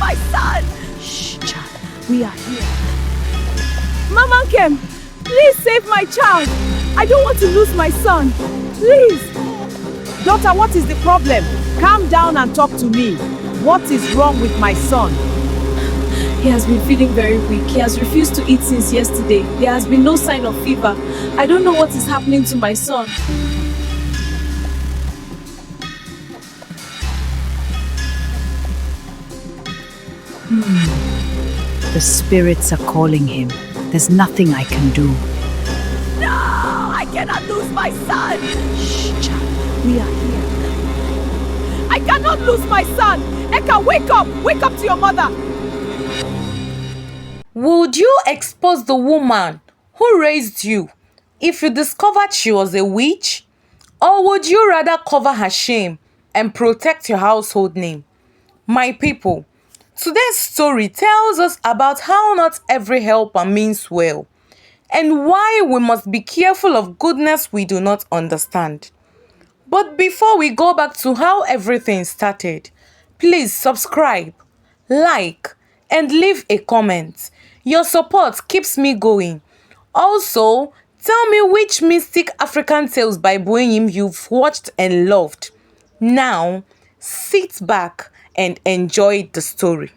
my son! Shh, child. We are here. Mama Nkem, please save my child. I don't want to lose my son. Please. Daughter, what is the problem? Calm down and talk to me. What is wrong with my son? He has been feeling very weak. He has refused to eat since yesterday. There has been no sign of fever. I don't know what is happening to my son. The spirits are calling him. There's nothing I can do. No, I cannot lose my son. Shh, child. We are here. I cannot lose my son. Eka, wake up. Wake up to your mother. Would you expose the woman who raised you if you discovered she was a witch? Or would you rather cover her shame and protect your household name? My people, today's story tells us about how not every helper means well, and why we must be careful of goodness we do not understand. But before we go back to how everything started, please subscribe, like, and leave a comment. Your support keeps me going. Also, tell me which mystic African tales by Buenyim you've watched and loved. Now, sit back and enjoy the story.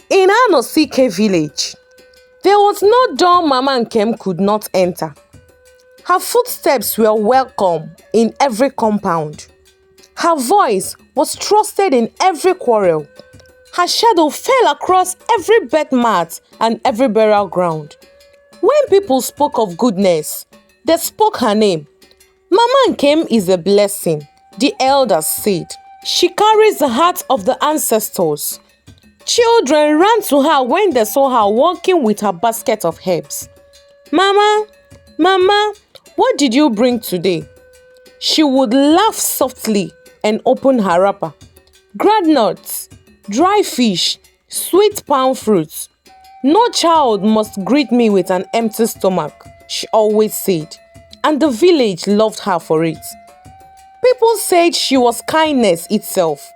In Anosike village, there was no door Mama Nkem could not enter. Her footsteps were welcome in every compound. Her voice was trusted in every quarrel. Her shadow fell across every bed mat and every burial ground. When people spoke of goodness, they spoke her name. Mama Nkem is a blessing, the elders said. She carries the heart of the ancestors. Children ran to her when they saw her walking with her basket of herbs. Mama, Mama, what did you bring today? She would laugh softly and open her wrapper. Groundnuts, dry fish, sweet palm fruits. No child must greet me with an empty stomach, she always said, and the village loved her for it. People said she was kindness itself.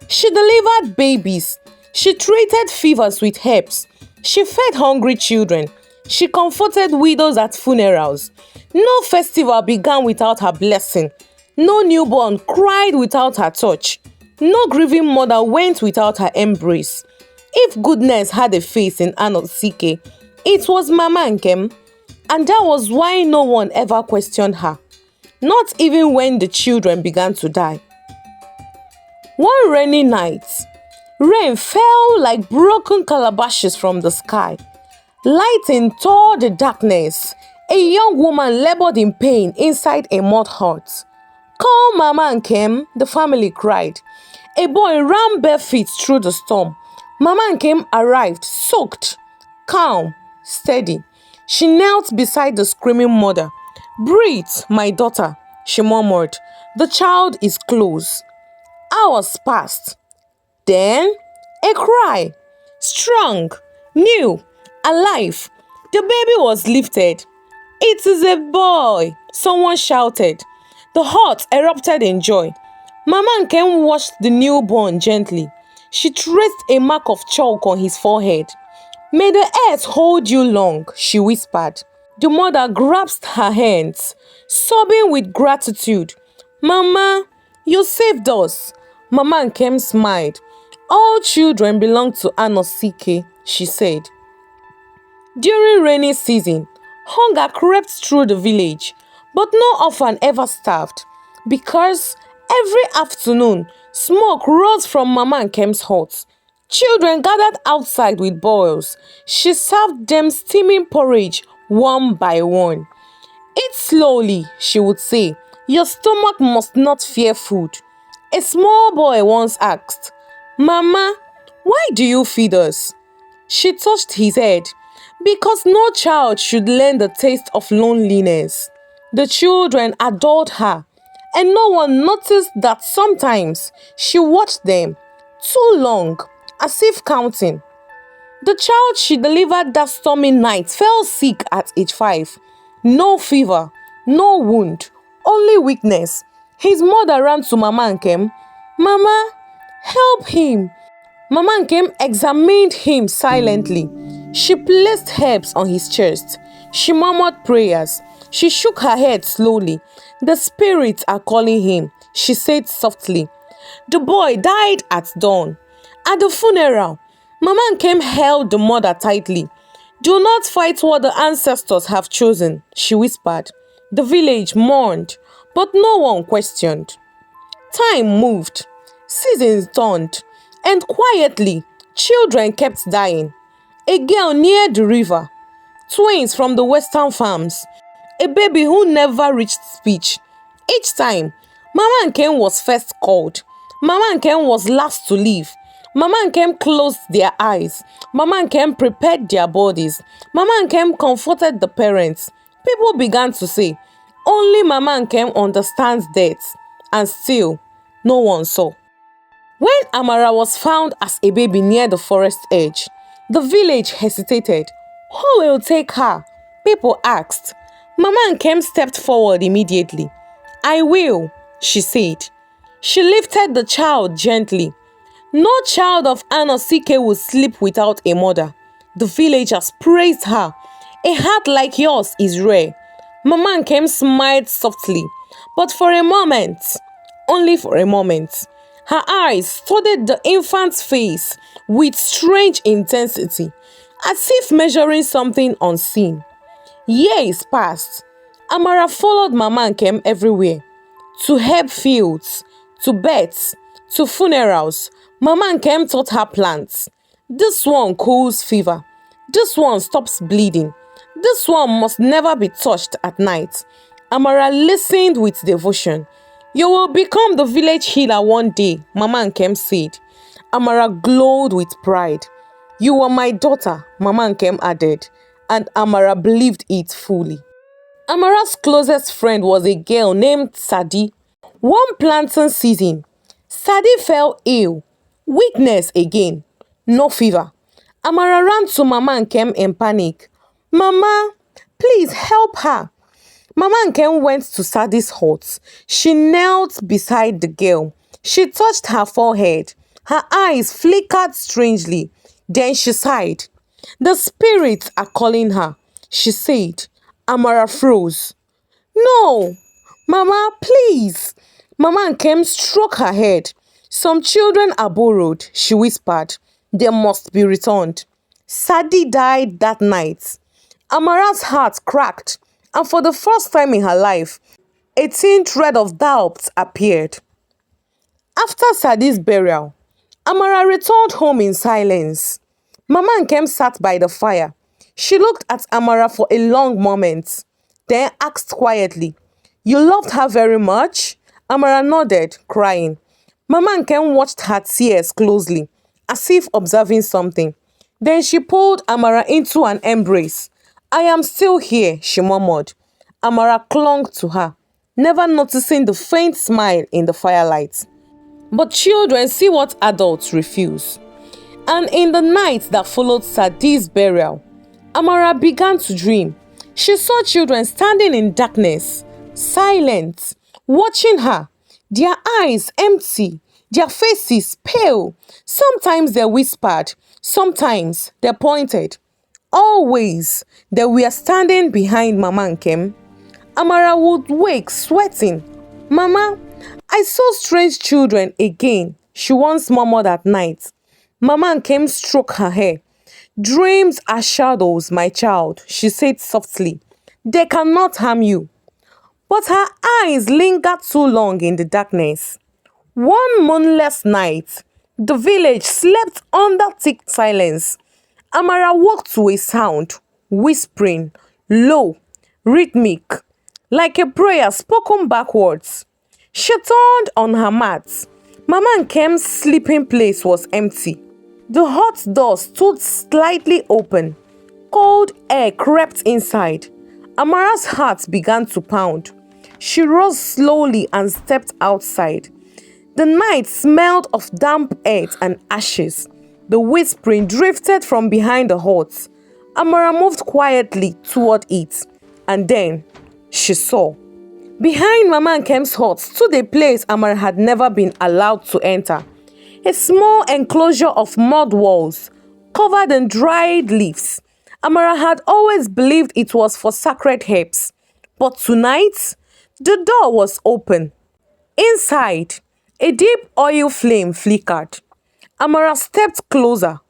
She delivered babies. She treated fevers with herbs. She fed hungry children. She comforted widows at funerals. No festival began without her blessing. No newborn cried without her touch. No grieving mother went without her embrace. If goodness had a face in Anosike, it was Mama Nkem, and that was why no one ever questioned her, not even when the children began to die. One rainy night, rain fell like broken calabashes from the sky. Lightning tore the darkness. A young woman labored in pain inside a mud hut. "Call Mama Nkem," the family cried. A boy ran barefoot through the storm. Mama Nkem arrived, soaked, calm, steady. She knelt beside the screaming mother. "Breathe, my daughter," she murmured. "The child is close." Hours passed. Then, a cry. Strong, new, alive. The baby was lifted. "It is a boy," someone shouted. The hut erupted in joy. Mama Nkem washed the newborn gently. She traced a mark of chalk on his forehead. "May the earth hold you long," she whispered. The mother grasped her hands, sobbing with gratitude. "Mama, you saved us." Mama Nkem smiled. "All children belong to Anosike," she said. During rainy season, hunger crept through the village, but no orphan ever starved, because every afternoon, smoke rose from Mama Nkem's hut. Children gathered outside with boils. She served them steaming porridge one by one. "Eat slowly," she would say. "Your stomach must not fear food." A small boy once asked, "Mama, why do you feed us?" She touched his head. "Because no child should learn the taste of loneliness." The children adored her, and no one noticed that sometimes she watched them too long, as if counting. The child she delivered that stormy night fell sick at age 5. No fever, no wound, only weakness. His mother ran to Mama Nkem. Mama, help him. Mama Nkem examined him silently. She placed herbs on his chest. She murmured prayers. She shook her head slowly. The spirits are calling him, she said softly. The boy died at dawn. At the funeral, Mama Nkem held the mother tightly. Do not fight what the ancestors have chosen, she whispered. The village mourned, but no one questioned. Time moved, seasons turned, and quietly, children kept dying. A girl near the river, twins from the western farms, a baby who never reached speech. Each time, Mama Nkem was first called. Mama Nkem was last to leave. Mama Nkem closed their eyes. Mama Nkem prepared their bodies. Mama Nkem comforted the parents. People began to say, only Mama Nkem understands death. And still, no one saw. When Amara was found as a baby near the forest edge, the village hesitated. Who will take her? People asked. Mama Nkem stepped forward immediately. I will, she said. She lifted the child gently. No child of Anosike will sleep without a mother. The villagers praised her. A heart like yours is rare. Mama Nkem smiled softly, but for a moment, only for a moment, her eyes studied the infant's face with strange intensity, as if measuring something unseen. Years passed. Amara followed Mama Nkem everywhere, to herb fields, to births, to funerals. Mama Nkem taught her plants. This one cools fever. This one stops bleeding. This one must never be touched at night. Amara listened with devotion. You will become the village healer one day, Mama Nkem said. Amara glowed with pride. You are my daughter, Mama Nkem added, and Amara believed it fully. Amara's closest friend was a girl named Sadi. One planting season, Sadi fell ill. Weakness again. No fever. Amara ran to Mama Nkem in panic. Mama, please help her. Mama Nkem went to Sadi's hut. She knelt beside the girl. She touched her forehead. Her eyes flickered strangely. Then she sighed. The spirits are calling her, she said. Amara froze. No, Mama, please. Mama Nkem stroked her head. Some children are borrowed, she whispered. They must be returned. Sadi died that night. Amara's heart cracked, and for the first time in her life, a thin thread of doubt appeared. After Sadi's burial, Amara returned home in silence. Mama Nkem sat by the fire. She looked at Amara for a long moment, then asked quietly, You loved her very much? Amara nodded, crying. Mama Nkem watched her tears closely, as if observing something. Then she pulled Amara into an embrace. I am still here, she murmured. Amara clung to her, never noticing the faint smile in the firelight. But children see what adults refuse. And in the night that followed Sadi's burial, Amara began to dream. She saw children standing in darkness, silent, watching her, their eyes empty, their faces pale. Sometimes they whispered, sometimes they pointed. Always, they were standing behind Mama Nkem. Amara would wake sweating. Mama, I saw strange children again, she once murmured at night. Mama Nkem stroked her hair. Dreams are shadows, my child, she said softly. They cannot harm you. But her eyes lingered too long in the darkness. One moonless night, the village slept under thick silence. Amara woke to a sound, whispering, low, rhythmic, like a prayer spoken backwards. She turned on her mat. Mama Nkem's sleeping place was empty. The hut door stood slightly open. Cold air crept inside. Amara's heart began to pound. She rose slowly and stepped outside. The night smelled of damp earth and ashes. The whispering drifted from behind the hut. Amara moved quietly toward it, and then she saw. Behind Mama Nkem's hut stood a place Amara had never been allowed to enter. A small enclosure of mud walls, covered in dried leaves. Amara had always believed it was for sacred herbs. But tonight, the door was open. Inside, a deep oil flame flickered. Amara stepped closer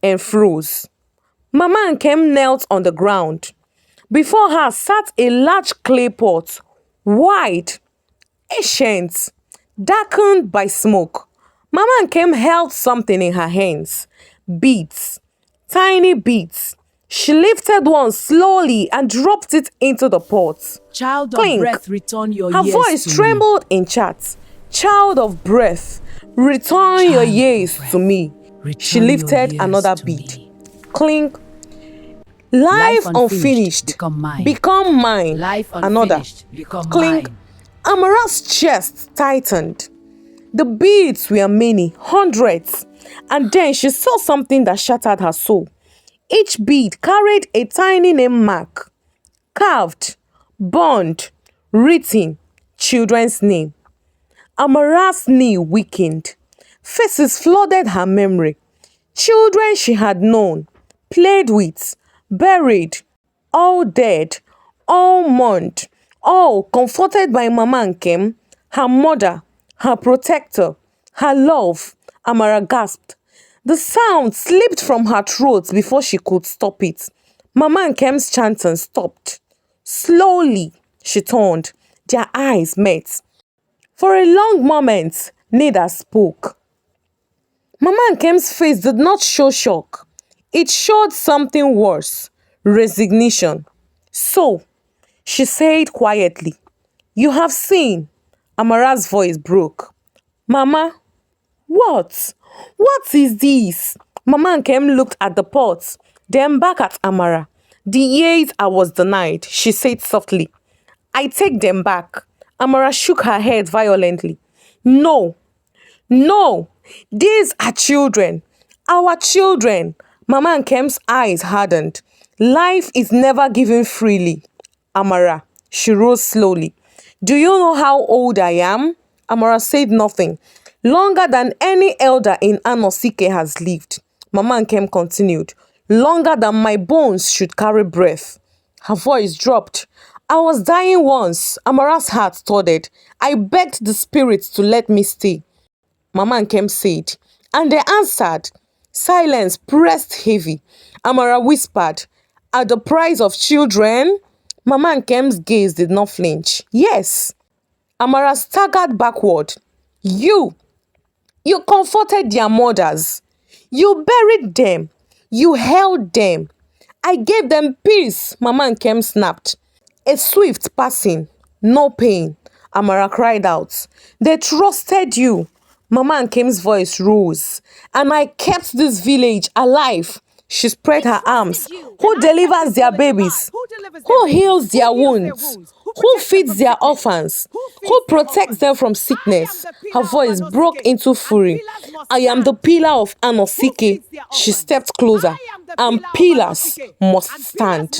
and froze. Mama Nkem knelt on the ground. Before her sat a large clay pot, wide, ancient, darkened by smoke. Mama Nkem held something in her hands. Beads, tiny beads. She lifted one slowly and dropped it into the pot. Child of Clink. breath, return your Her years voice to me. trembled in chat. Child of breath, return your years to me. She Return your lifted years another to bead. me. Clink. Life unfinished, become mine. become mine. Life Another. unfinished, become Clink. mine. Amara's chest tightened. The beads were many, hundreds. And then she saw something that shattered her soul. Each bead carried a tiny name mark. Carved, burned, written, children's name. Amara's knee weakened. Faces flooded her memory. Children she had known, played with, buried, all dead, all mourned, all comforted by Mama Nkem, her mother, her protector, her love. Amara gasped. The sound slipped from her throat before she could stop it. Mama Nkem's chanting stopped. Slowly, she turned. Their eyes met. For a long moment, neither spoke. Mama Nkem's face did not show shock. It showed something worse, resignation. So, she said quietly, "You have seen." Amara's voice broke. "Mama, what? What is this?" Mama Nkem looked at the pot, then back at Amara. "The years I was denied," she said softly. "I take them back." Amara shook her head violently. "No, no, these are children. Our children." Mama Nkem's eyes hardened. "Life is never given freely." "Amara," she rose slowly. "Do you know how old I am?" Amara said nothing. "Longer than any elder in Anosike has lived." Mama Nkem continued. "Longer than my bones should carry breath." Her voice dropped. "I was dying once." Amara's heart thudded. "I begged the spirits to let me stay." Mama Nkem said, and they answered. Silence pressed heavy. Amara whispered, "At the price of children?" Mama Nkem's gaze did not flinch. "Yes." Amara staggered backward. You comforted their mothers. You buried them. You held them. I gave them peace." Mama Nkem snapped. "A swift passing, no pain." Amara cried out. "They trusted you." Mama Nkem's voice rose. "And I kept this village alive." She spread her arms. "Who delivers their babies? Who heals their wounds? Who feeds their orphans? Who protects them from sickness?" Her voice broke into fury. "I am the pillar of Anosike." She stepped closer. "And pillars must stand."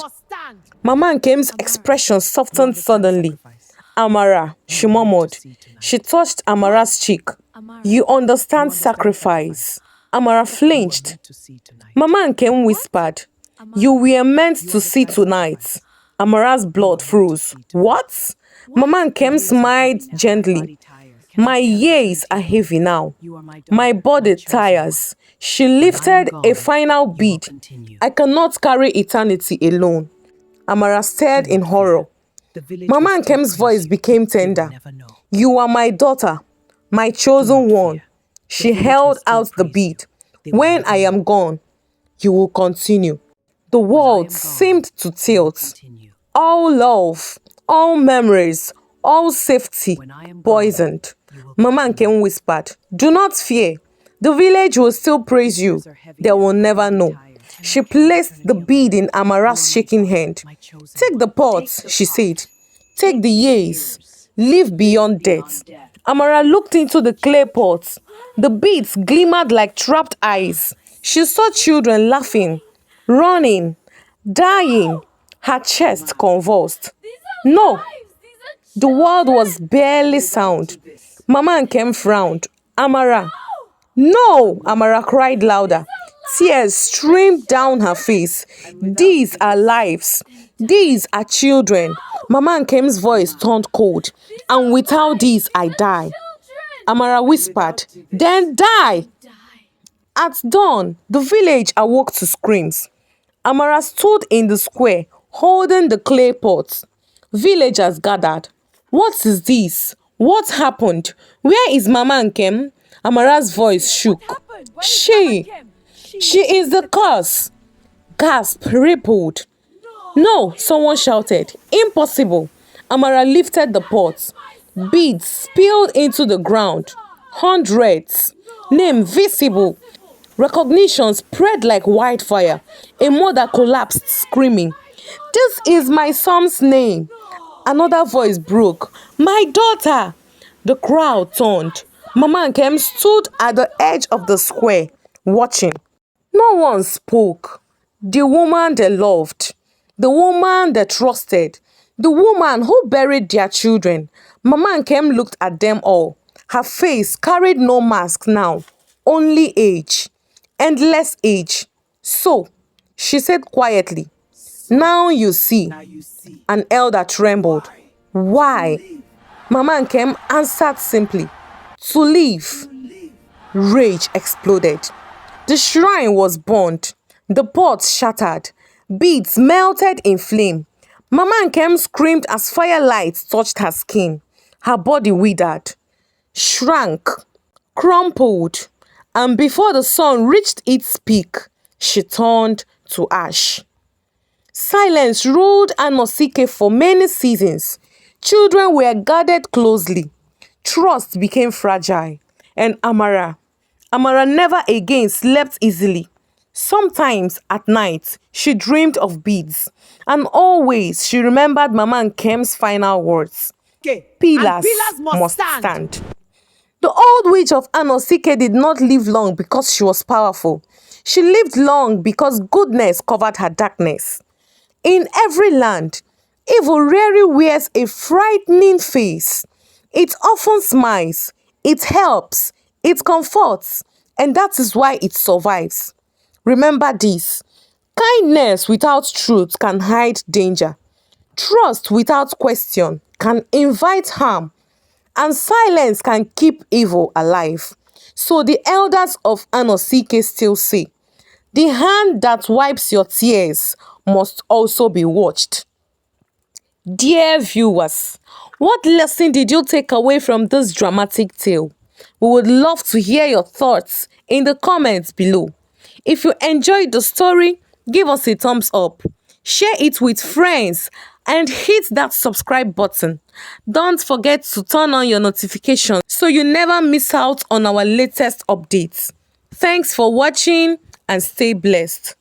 Mama Nkem's expression softened suddenly. "Amara," she murmured. She touched Amara's cheek. "You understand sacrifice." Amara flinched. Mama Nkem whispered, "You were meant to see tonight." Amara's blood froze. "What?" Mama Nkem smiled gently. "My years are heavy now. My body tires." She lifted a final bead. "I cannot carry eternity alone." Amara stared in horror. Mama Nkem's voice became tender. "You are my daughter, my chosen one." She held out the bead. "When I am gone, you will continue." The world seemed to tilt. All love, all memories, all safety poisoned. Mama Nkem whispered, "Do not fear. The village will still praise you. They will never know." She placed the bead in Amara's shaking hand. "Take the pot," she said. "Take the years. Live beyond death." Amara looked into the clay pot. The beads glimmered like trapped eyes. She saw children laughing, running, dying. Her chest convulsed. "No, The world was barely sound. Mama Nkem frowned. Amara. No! Amara cried louder. Tears streamed down her face. These are lives. These are children. Mama Nkem's voice turned cold. And without these, I die. Amara whispered. Then die! At dawn, the village awoke to screams. Amara stood in the square, holding the clay pot. Villagers gathered. What is this? What happened? Where is Mama Nkem? Amara's voice shook. She is the cause. Gasp rippled. No, someone shouted. Impossible. Amara lifted the pot. Beads spilled into the ground. Hundreds. Name visible. Recognition spread like wildfire. A mother collapsed, screaming, This is my son's name. Another voice broke. My daughter! The crowd turned. Mama Nkem stood at the edge of the square, watching. No one spoke. The woman they loved. The woman they trusted. The woman who buried their children. Mama Nkem looked at them all. Her face carried no mask now. Only age. Endless age. So, she said quietly, Now you see. An elder trembled. Why? Mama Nkem answered simply, To live. Rage exploded. The shrine was burned. The pot shattered. Beads melted in flame. Mama Nkem screamed as firelight touched her skin. Her body withered, shrank, crumpled, and before the sun reached its peak, she turned to ash. Silence ruled Anosike for many seasons. Children were guarded closely. Trust became fragile. And Amara never again slept easily. Sometimes at night, she dreamed of beads. And always she remembered Mama Nkem's final words. Pillars must stand. The Old Witch of Anosike did not live long because she was powerful. She lived long because goodness covered her darkness. In every land, evil rarely wears a frightening face. It often smiles, it helps, it comforts, and that is why it survives. Remember this: kindness without truth can hide danger. Trust without question can invite harm. And silence can keep evil alive. So the elders of Anosike still say, the hand that wipes your tears must also be watched. Dear viewers, what lesson did you take away from this dramatic tale? We would love to hear your thoughts in the comments below. If you enjoyed the story, give us a thumbs up, share it with friends, and hit that subscribe button. Don't forget to turn on your notifications so you never miss out on our latest updates. Thanks for watching and stay blessed.